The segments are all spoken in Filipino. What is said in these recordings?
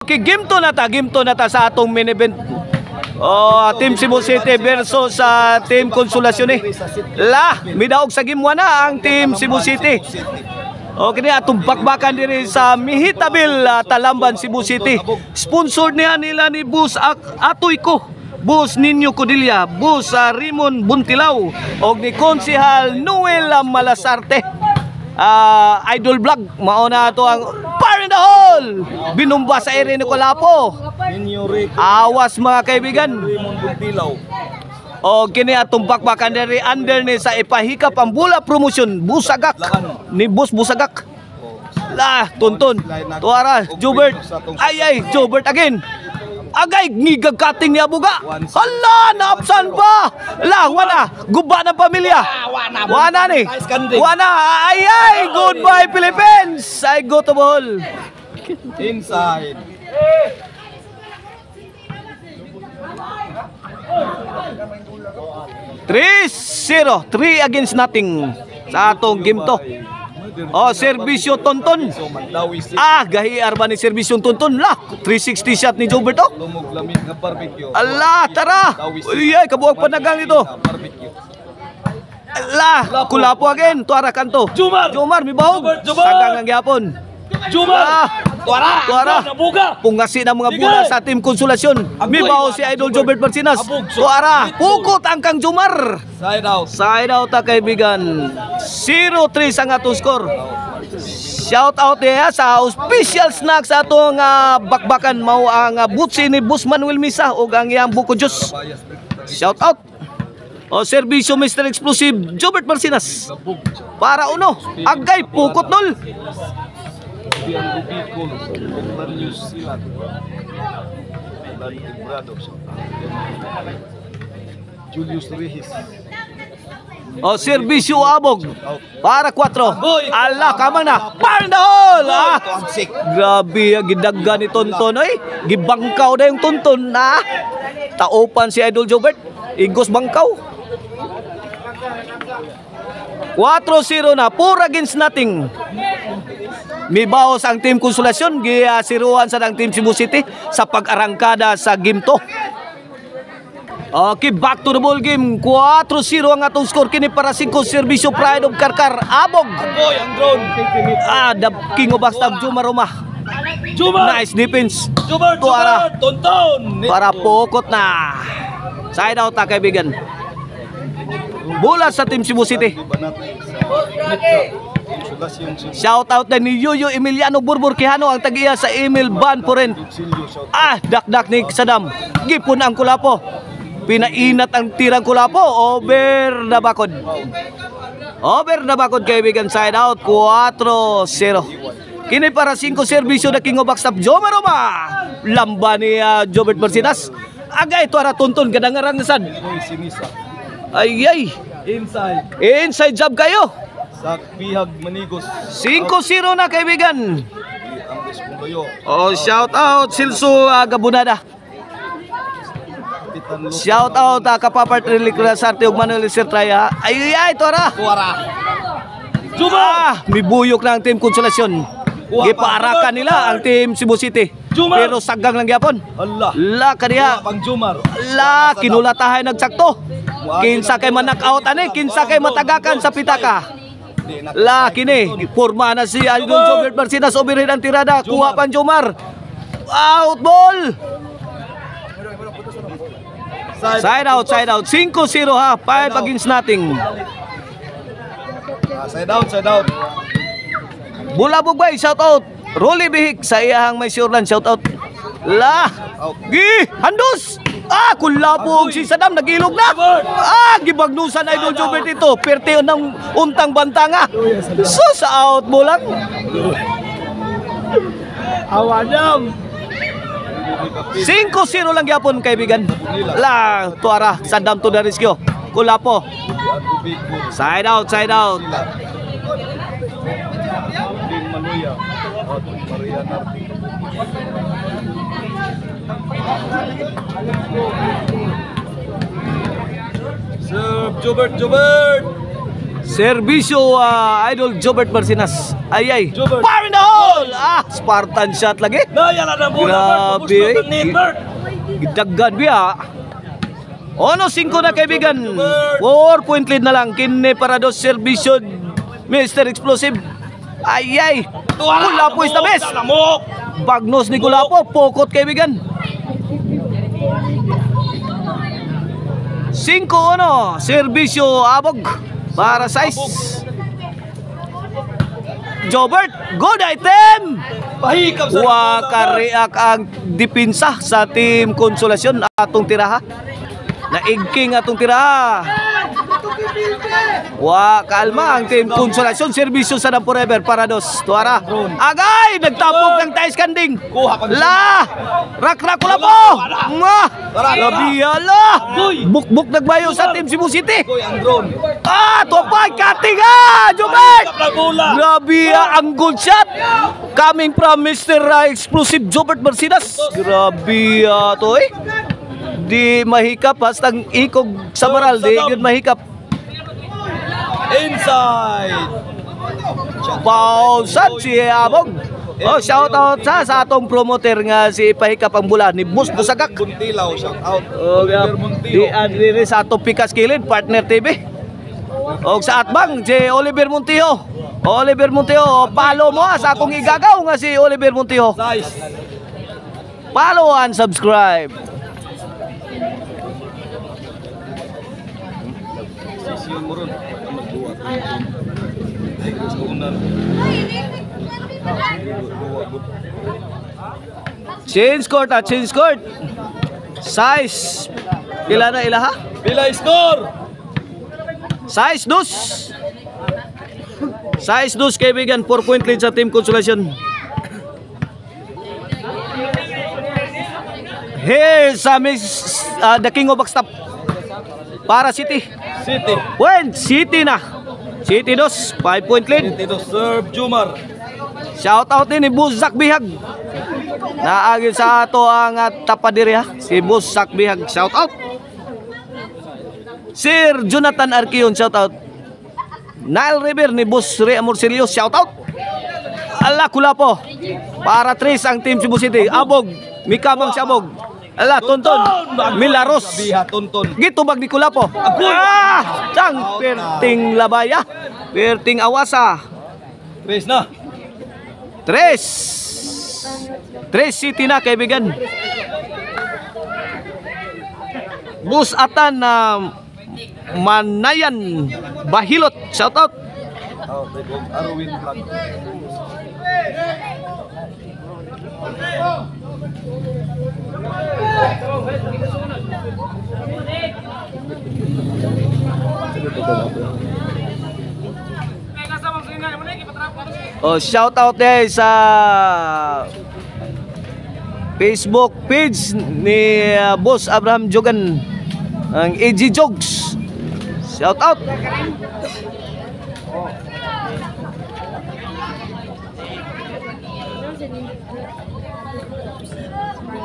Okay, game to na ta sa atong main event. Team Cebu City versus Team Consolacion eh. Midaog sa game 1 na ang Team Cebu City. Okay na atong bakbakan diri sa Mihitabil, Talamban, Cebu City. Sponsor niya nila ni Boss Atoy ko, Boss Ninyo Codilla, Boss Raymond Buntilaw og ni Konsehal Noel Malasarte. Idol Vlog mao na ato ang Fire in the Hole. Binumba sa area ni Kolapo. Awas mga kaibigan. Raymond Buntilaw. O kini atong bakbakan diri under ni sa ipahikap ang Bula Promotion Busagak ni Boss Busagak. Tuntun. Tuara Jobert. Ay Jobert again. Agay ngigag cutting ni Abuga. Hala naapsan pa. Wana guba ng pamilya. Wana ni. Wana ay goodbye Philippines. I go to Bohol. Inside. 3-0, 3 against nothing sa atong game to. Serbisyo Tonton. Gahiar ba ni Serbisyo Tonton? 360 shot ni Jobert to. Lumog lamig nga barbecue. Tara. Uyay, kabuwag panagang ito. Kulapo again. Tuara kanto. Jomar, may bahog. Sagang ang yapon. Tuara. Pungasi ng mga bola sa Team Consolacion. May baho si Idol Jobert Marcinas. Tuara. Pukot ang kang Jomar. Side out kaibigan. 0-3 ang atong score. Shout out niya sa official snack sa atong bakbakan mao ang butsi ni Boss Manuel Misa ug ang iyang buko juice. Shout out. Serbisyo Mr. Explosive Jobert Marcinas. Para uno. Agay pukot nol. Julius Rihis. Serbisyo Abog para 4. Kama na. Fire in the hole. Grabe gidaggan ni Tonton gibangkaw na yung Tonton na. Taupan si Idol Jobert. Igos bangkaw. 4-0 na. 4 against nothing. May baos ang Team Consolacion. Siruan sa ng Team Cebu City sa pag-arangkada sa game to. Okay, back to the ball game. 4-0 ang atong score. Kini para 5 Serbisyo Pride of Karkar. Abog. Ang drone. The king of backstab Jomar Roma. Nice defense. Tuara. Tonton. Para pokot na. Side out kaibigan. Bola sa Team Cebu City. Shout out na ni Yuyo Emiliano Burbur Quijano ang tagiya sa Emil Van Poren. Dakdak ni Sadam. Gipon ang Kulapo. Pinainat ang tirang Kulapo. Over na bakod. Kaibigan. Side out. 4-0. Kini para 5 serbisyo na king of backstab Jomar Roma. Lamba ni Jobert Marcinas. Agay tuara Tonton. Gadangarang nasad. Ay. Inside job kayo. Sa Bihag Manigos. 5-0 na kaibigan. Shout out Silso Gabunada. Shout out Kapapart Relicra Sarte ug Manuel Sertraya. Ay tuara. May buyok na ang Team Consolacion. Gipaarakan nila ang Team Cebu City. Pero sagang lang gyapon. Kaniya. Kinulatahay nagsakto. Kinsa kay manak-out kinsa kay matagakan sa pitaka. Kini porma na si Idol Jobert Marcinas. Overhead ang tirada. Kuha pan Jomar. Out ball. Side out. 5-0 5 against nothing. Side out. Bula Bugbay, shout out. Rolly Bihik sa iyahang may siurlan, shout out. Handos. Kulabog si Sadam, nagilog na. Gibagnusan Idol Jobert ito. Perte ng untang bantanga. Sa out mo lang. Awadam. 5-0 lang yapon kaibigan. Tuara Sadam to the rescue. Kulapo. Side out. Jobert. Serbisyo Idol Jobert Marcinas. Fire in the hole. Spartan shot lagi. Nayala na bola. Grabe, Gidaggan biya. Ono 5 na kaibigan. 4-point lead na lang. Kini para dos servisyo Mr. Explosive. Ay. Kulapo is the best. Bagnos ni Kulapo. Pokot kaibigan. 5-1. Servisyo Abog para size. Jobert, good item. Pahikap sa Wakareak ang dipinsa sa Team Konsolasyon atong tiraha. Naigking atong tiraha. Kalma ang Team Konsolasyon. Serbisyo sa Forever para dos. Tuara. Agay! Nagtapok ng Thais Kanding. La! Rak-rak ko na po! Labiya la! Buk-buk nagbayo sa Team Cebu City. Topay! Cutting Jobert! Labiya ang good shot. Coming from Mr. Explosive Jobert Marcinas. Grabe to Di mahikap hastang ikog sa maral. Di yun mahikap. Inside. Pausan si Abog. Shout out sa atong promoter nga si Pahikap ang bula ni Bus Busagak. Buntilaw, shout out. Di adiri sa atong Pikas Kilid Partner TV. Og sa atbang si Oliver Montijo. Oliver Montijo, follow mo sa akong igagaw nga si Oliver Montijo. Nice. Follow and subscribe. Sisiyon mo ron. Change court change court. Size. Ila na ilaha? Pila score. Size dos. Size dos kaibigan. 4-point lead sa Team Konsolasyon. Here's the King of Backstop para City. City na. City dos, 5-point lead. Ito serve Jumar. Shout out din ni Busak Bihag. Naagil sa ato ang tapadiri si Busak Bihag. Shout out. Sir Jonathan Arquion, shout out. Nile River ni Bus Re Amorcilio, shout out. Ala Kulapo. Para 3 ang Team Cebu City. Abog, Mikabang si Abog. Ala, Tonton, Milaros. Gitubag ni Kulapo. Tang perting labaya. Perting awasa. 3 na. 3 City na kaibigan. Bus Atan na Manayan Bahilot, shout out. Arwin Vlog. Shout out there sa Facebook page ni Boss Abraham Jogan, ang AG Jogs. Shout out.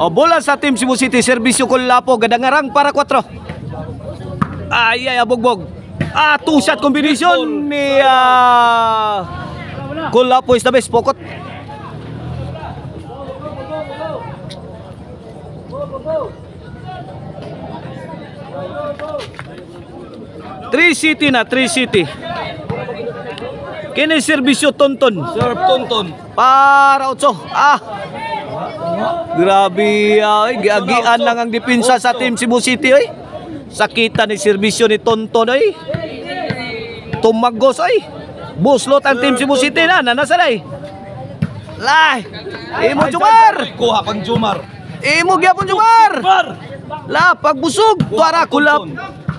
Bola sa Team Cebu City, serbisyo Kulapo, gadangarang para 4. Ay, abogbog. 2-shot combination ni Kulapo is the best, pokot. Three City na, 3 City. Kini serbisyo Tonton. Serve Tonton. Para 8. Grabe, giagian lang ang depensa sa Team Cebu City, Sakita ni serbisyo ni Tonton, Tumagos, buslot ang Team Cebu City na, nanasalay. Lai, imo Jumar. Kuha pang Jumar. Imo gyapon Jumar. La, pagbusog, tuara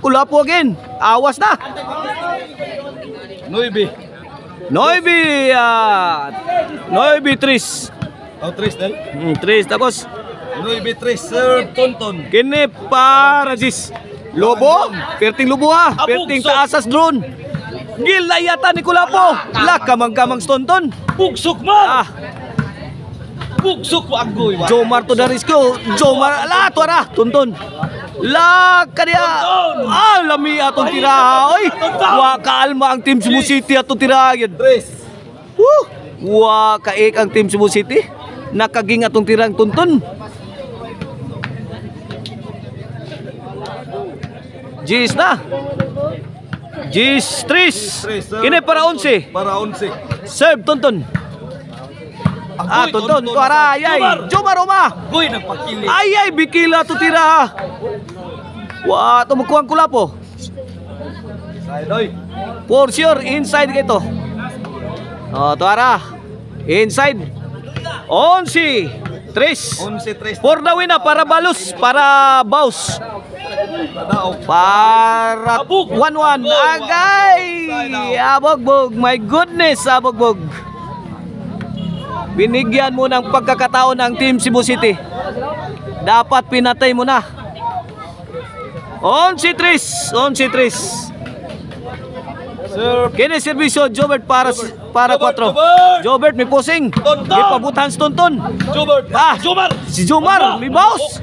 Kulapo again. Awas na. 9. 9-3. 3 del. 3 tapos 9-3 serve Tonton. kini para Jis Lobo, perting Lobo perting taasas drone. Gilayatan ni Kulapo. La kamang-kamang Tonton. Bugsok man. Bugsok mo agoy. Jomar to the rescue. Jomar la tuara Tonton. La kaniya. Lami atong tiraha. Wa kaalma ang Team Cebu City atong tiraha. 3. Wa kaik ang Team Cebu City. Nakaging atong tirang tuntun. Gis na. Gis 3. Kini para 11. Para 11. Serve tuntun. Tuntun. Kuara ayay. Jomar Uma. Goy nagpakili. Ayay bikila to tira. Wa tumukuang kulapo. Saydoy. For sure inside ito. Tuara. Inside. 11. 3. 11-3. For the win na para balos, para baus. Daog. Para 1-1. Agay! Abogbog. My goodness, abogbog. Binigyan mo ng pagkakataon ng Team Cebu City. Dapat pinatay mo na. 11-3. 11-3. Sir. Kini servisyo Jobert para 4. Jobert may pusing. Tonton. Ipabutan sa Tonton. Jobert. Jomar. Si Jomar may baus.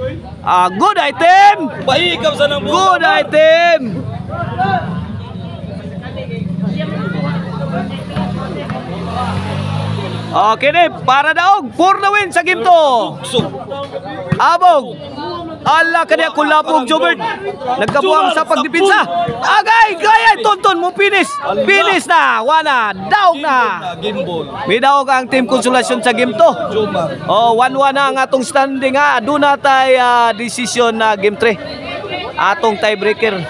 Good item. Bahikam sa nang Good item. Okay ni, para daog. For the win sa game to. Abog. Ala kanya kulapog Jobert. Nagkabuang sa pagdipinsa. Agay, gaya Tonton mo finish. Finish na. Wana, daog na. Gimbal. May daog ang Team Konsolasyon sa game to. Jomar. 1-1 na ang atong standing ha. Doon na tayo desisyon na game 3. Atong tiebreaker.